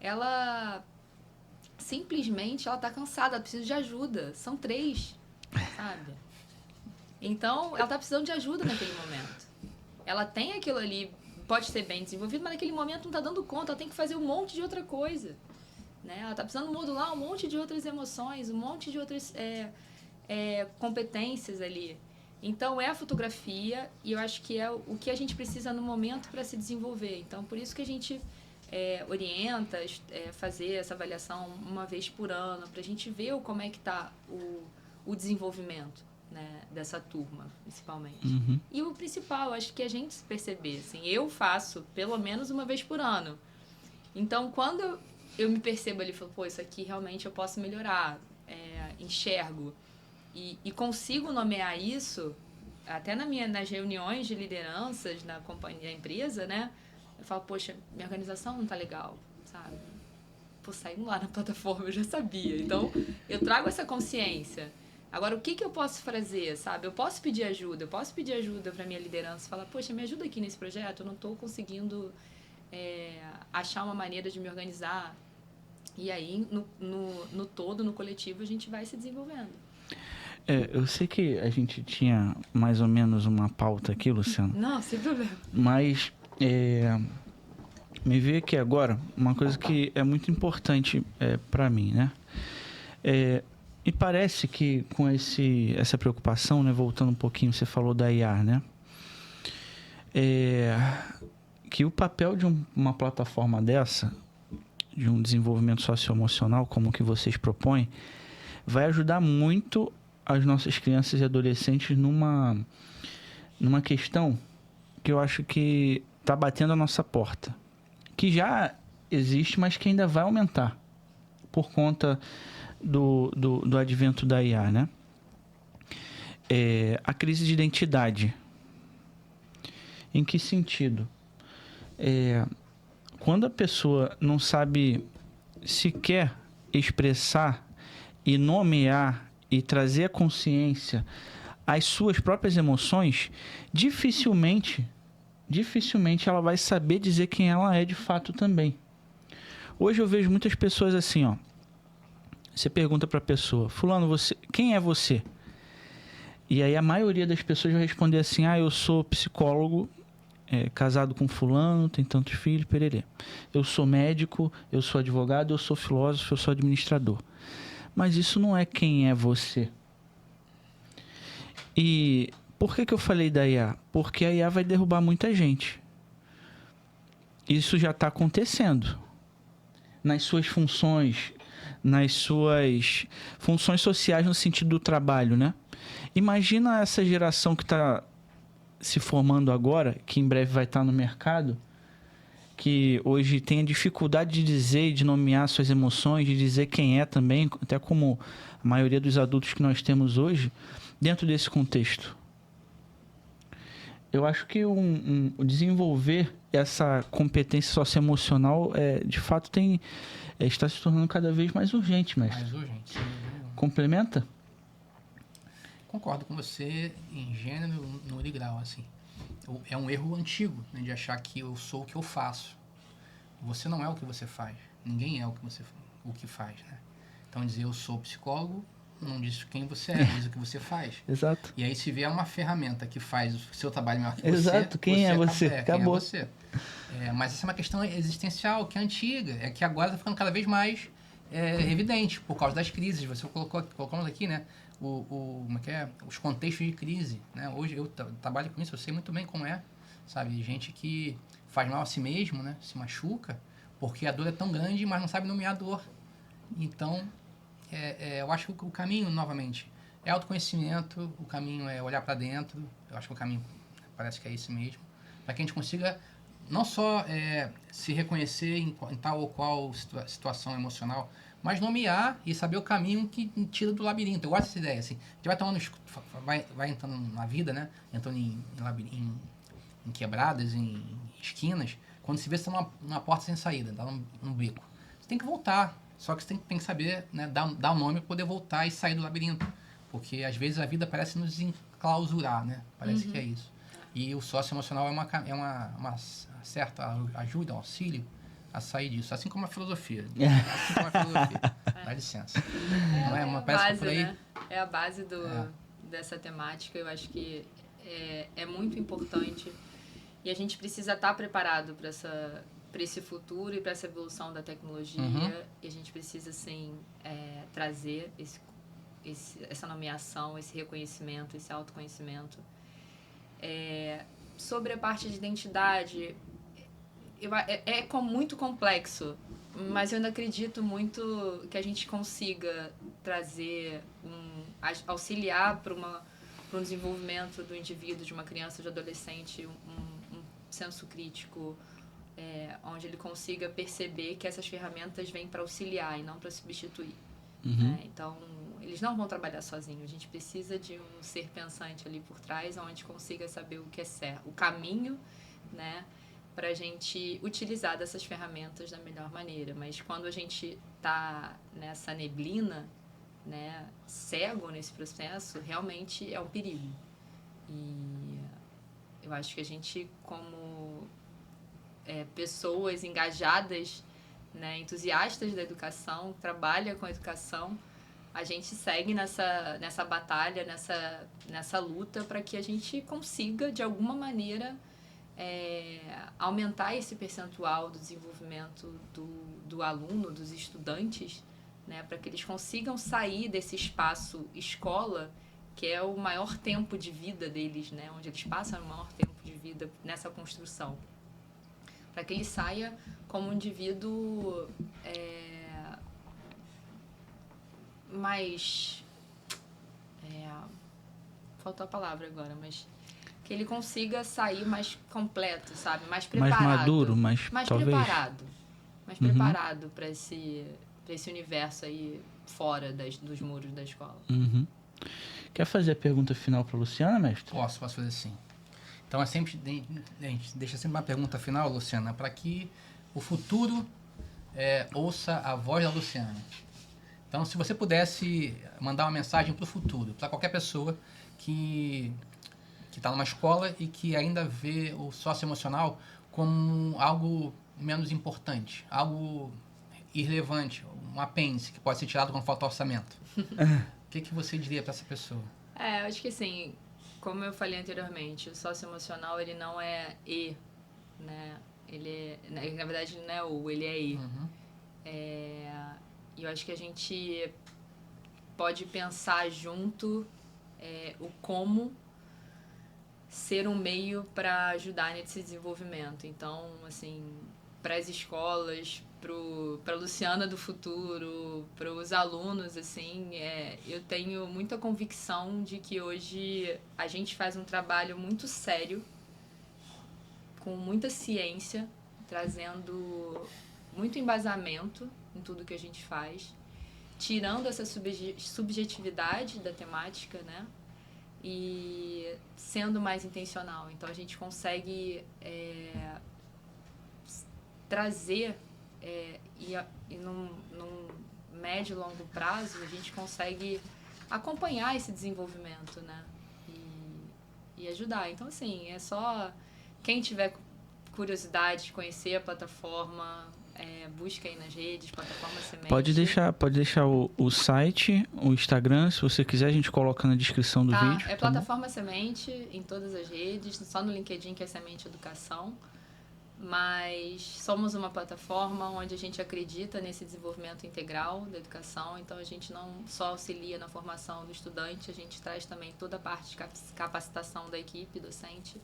Ela simplesmente está cansada, ela precisa de ajuda. São 3, sabe? Então, ela está precisando de ajuda naquele momento. Ela tem aquilo ali pode ser bem desenvolvido, mas naquele momento não está dando conta, ela tem que fazer um monte de outra coisa. Né? Ela está precisando modular um monte de outras emoções, um monte de outras competências ali. Então, é a fotografia e eu acho que é o que a gente precisa no momento para se desenvolver. Então, por isso que a gente orienta fazer essa avaliação uma vez por ano, para a gente ver como é que está o desenvolvimento, né, dessa turma, principalmente. Uhum. E o principal, acho que a gente se perceber, assim, eu faço pelo menos uma vez por ano. Então, quando eu me percebo ali, falo, pô, isso aqui realmente eu posso melhorar, enxergo e consigo nomear isso, até nas reuniões de lideranças na companhia, na empresa, né? Eu falo, poxa, minha organização não tá legal, sabe? Pô, saindo lá na plataforma, eu já sabia. Então, eu trago essa consciência. Agora, o que eu posso fazer, sabe? Eu posso pedir ajuda para minha liderança, falar, poxa, me ajuda aqui nesse projeto, eu não estou conseguindo achar uma maneira de me organizar. E aí, no todo, no coletivo, a gente vai se desenvolvendo. Eu sei que a gente tinha mais ou menos uma pauta aqui, Luciano. Não, sem problema. Mas me veio aqui agora uma coisa que é muito importante para mim, né? E parece que com essa preocupação, né, voltando um pouquinho, você falou da IA, né? Que o papel de uma plataforma dessa, de um desenvolvimento socioemocional como o que vocês propõem, vai ajudar muito as nossas crianças e adolescentes numa questão que eu acho que está batendo a nossa porta, que já existe, mas que ainda vai aumentar por conta do advento da IA, né? A crise de identidade. Em que sentido? Quando a pessoa não sabe sequer expressar e nomear e trazer a consciência às suas próprias emoções, dificilmente ela vai saber dizer quem ela é de fato também. Hoje eu vejo muitas pessoas assim, ó. Você pergunta para a pessoa, fulano, quem é você? E aí a maioria das pessoas vai responder assim, eu sou psicólogo, casado com fulano, tem tantos filhos, pererê. Eu sou médico, eu sou advogado, eu sou filósofo, eu sou administrador. Mas isso não é quem é você. E por que eu falei da IA? Porque a IA vai derrubar muita gente. Isso já está acontecendo. Nas suas funções sociais no sentido do trabalho, né? Imagina essa geração que está se formando agora, que em breve vai estar no mercado, que hoje tem a dificuldade de dizer e de nomear suas emoções, de dizer quem é também, até como a maioria dos adultos que nós temos hoje, dentro desse contexto. Eu acho que o desenvolver essa competência socioemocional, de fato, está se tornando cada vez mais urgente, mestre. Mais urgente, sim. Complementa? Concordo com você em gênero, número e grau, assim. É um erro antigo, né, de achar que eu sou o que eu faço. Você não é o que você faz. Ninguém é o que faz, né? Então, dizer eu sou psicólogo não diz quem você é, diz o que você faz. Exato. E aí, se vier uma ferramenta que faz o seu trabalho melhor que você... Exato. Quem é você? Acabou. Quem é você? Mas essa é uma questão existencial, que é antiga. É que agora está ficando cada vez mais evidente, por causa das crises. Você colocamos aqui, né? Como é que é? Os contextos de crise, né? Hoje eu trabalho com isso, eu sei muito bem como é, sabe? Gente que faz mal a si mesmo, né? Se machuca, porque a dor é tão grande, mas não sabe nomear a dor. Então, eu acho que o caminho, novamente, é autoconhecimento, o caminho é olhar para dentro, eu acho que o caminho parece que é esse mesmo, para que a gente consiga não só se reconhecer em tal ou qual situação emocional, mas nomear e saber o caminho que tira do labirinto. Eu gosto dessa ideia, assim. A gente vai entrando na vida, né? Entrando em quebradas, em esquinas. Quando se vê, você está numa porta sem saída, dá num beco. Você tem que voltar. Só que você tem que saber, né, dar um nome para poder voltar e sair do labirinto. Porque, às vezes, a vida parece nos enclausurar, né? Parece que é isso. E o socioemocional é uma certa ajuda, um auxílio a sair disso, assim como a filosofia. Dá licença. Não é uma base, por aí. Né? É a base dessa temática. Eu acho que é muito importante E a gente precisa estar preparado para esse futuro e para essa evolução da tecnologia. E a gente precisa, sim, trazer essa nomeação, esse reconhecimento, esse autoconhecimento. Sobre a parte de identidade, muito complexo, mas eu ainda acredito muito que a gente consiga trazer, auxiliar para um desenvolvimento do indivíduo, de uma criança, de adolescente, um senso crítico, onde ele consiga perceber que essas ferramentas vêm para auxiliar e não para substituir. Então, eles não vão trabalhar sozinhos. A gente precisa de um ser pensante ali por trás, onde consiga saber o que é certo, o caminho, né, para a gente utilizar dessas ferramentas da melhor maneira. Mas quando a gente está nessa neblina, né, cego nesse processo, realmente é um perigo. E eu acho que a gente, como pessoas engajadas, né, entusiastas da educação, trabalha com a educação, a gente segue nessa batalha, nessa luta para que a gente consiga, de alguma maneira, aumentar esse percentual do desenvolvimento do aluno, dos estudantes, né, para que eles consigam sair desse espaço escola, que é o maior tempo de vida deles, né, onde eles passam o maior tempo de vida nessa construção. Para que ele saia como um indivíduo mais... faltou a palavra agora, mas que ele consiga sair mais completo, sabe? Mais preparado. Mais maduro, mais talvez... preparado. Mais preparado para esse universo aí fora dos muros da escola. Quer fazer a pergunta final para a Luciana, mestre? Posso fazer sim. Então, a gente deixa sempre uma pergunta final, Luciana, para que o futuro ouça a voz da Luciana. Então, se você pudesse mandar uma mensagem para o futuro, para qualquer pessoa que está numa escola e que ainda vê o socioemocional como algo menos importante, algo irrelevante, um apêndice que pode ser tirado quando falta orçamento. O que você diria para essa pessoa? Eu acho que assim, como eu falei anteriormente, o socioemocional, ele não é E, né? Na verdade, ele não é O, ele é E. E eu acho que a gente pode pensar junto o como ser um meio para ajudar nesse desenvolvimento. Então, assim, para as escolas, para a Luciana do futuro, para os alunos, assim, eu tenho muita convicção de que hoje a gente faz um trabalho muito sério, com muita ciência, trazendo muito embasamento em tudo que a gente faz, tirando essa subjetividade da temática, né? E sendo mais intencional. Então, a gente consegue trazer, e num médio e longo prazo, a gente consegue acompanhar esse desenvolvimento, né? E ajudar. Então, assim, é só quem tiver curiosidade de conhecer a plataforma, busca aí nas redes, plataforma Semente. Pode deixar o site, o Instagram, se você quiser, a gente coloca na descrição do vídeo. É plataforma Semente em todas as redes, só no LinkedIn que é Semente Educação. Mas somos uma plataforma onde a gente acredita nesse desenvolvimento integral da educação, então a gente não só auxilia na formação do estudante, a gente traz também toda a parte de capacitação da equipe docente,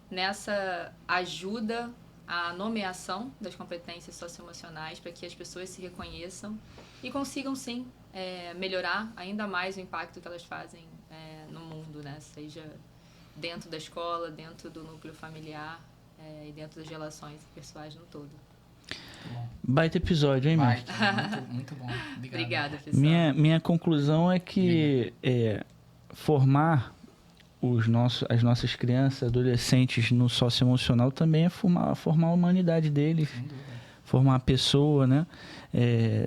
nessa ajuda à nomeação das competências socioemocionais para que as pessoas se reconheçam e consigam, sim, melhorar ainda mais o impacto que elas fazem no mundo, né? Seja dentro da escola, dentro do núcleo familiar, e dentro das relações pessoais no todo. Baita episódio, hein, mestre? Muito bom. Obrigada, pessoal. Minha conclusão é que formar as nossas crianças, adolescentes no socioemocional também é formar a humanidade deles, formar a pessoa, né?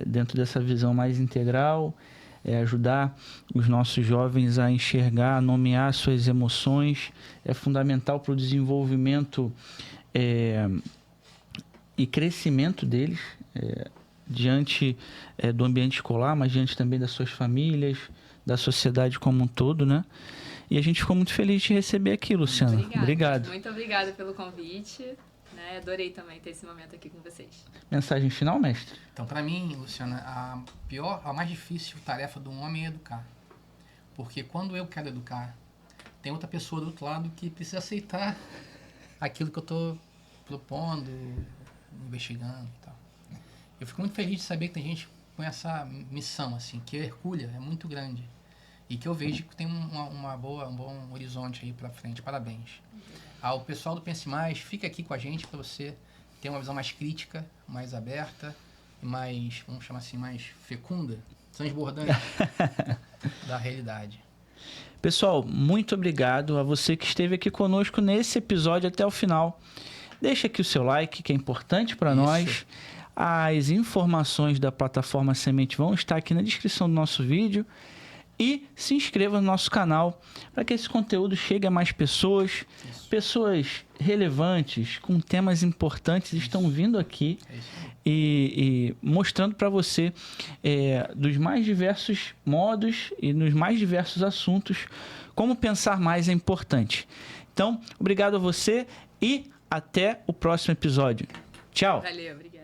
Dentro dessa visão mais integral, ajudar os nossos jovens a enxergar, a nomear suas emoções, é fundamental para o desenvolvimento e crescimento deles diante do ambiente escolar, mas diante também das suas famílias, da sociedade como um todo, né? E a gente ficou muito feliz de te receber aqui, Luciana. Obrigado. Muito obrigada pelo convite. Né? Adorei também ter esse momento aqui com vocês. Mensagem final, mestre? Então, para mim, Luciana, a mais difícil tarefa do homem é educar. Porque quando eu quero educar, tem outra pessoa do outro lado que precisa aceitar aquilo que eu estou propondo, investigando e tal. Eu fico muito feliz de saber que tem gente com essa missão, assim, que a Hercúlea é muito grande. E que eu vejo que tem um bom horizonte aí para frente. Parabéns. Ao pessoal do Pense Mais, fica aqui com a gente para você ter uma visão mais crítica, mais aberta, e mais, vamos chamar assim, mais fecunda, transbordante da realidade. Pessoal, muito obrigado a você que esteve aqui conosco nesse episódio até o final. Deixa aqui o seu like, que é importante para nós. As informações da plataforma Semente vão estar aqui na descrição do nosso vídeo. E se inscreva no nosso canal para que esse conteúdo chegue a mais pessoas. Pessoas relevantes, com temas importantes, estão vindo aqui e mostrando para você dos mais diversos modos e nos mais diversos assuntos como pensar mais é importante. Então, obrigado a você e até o próximo episódio. Tchau! Valeu, obrigada.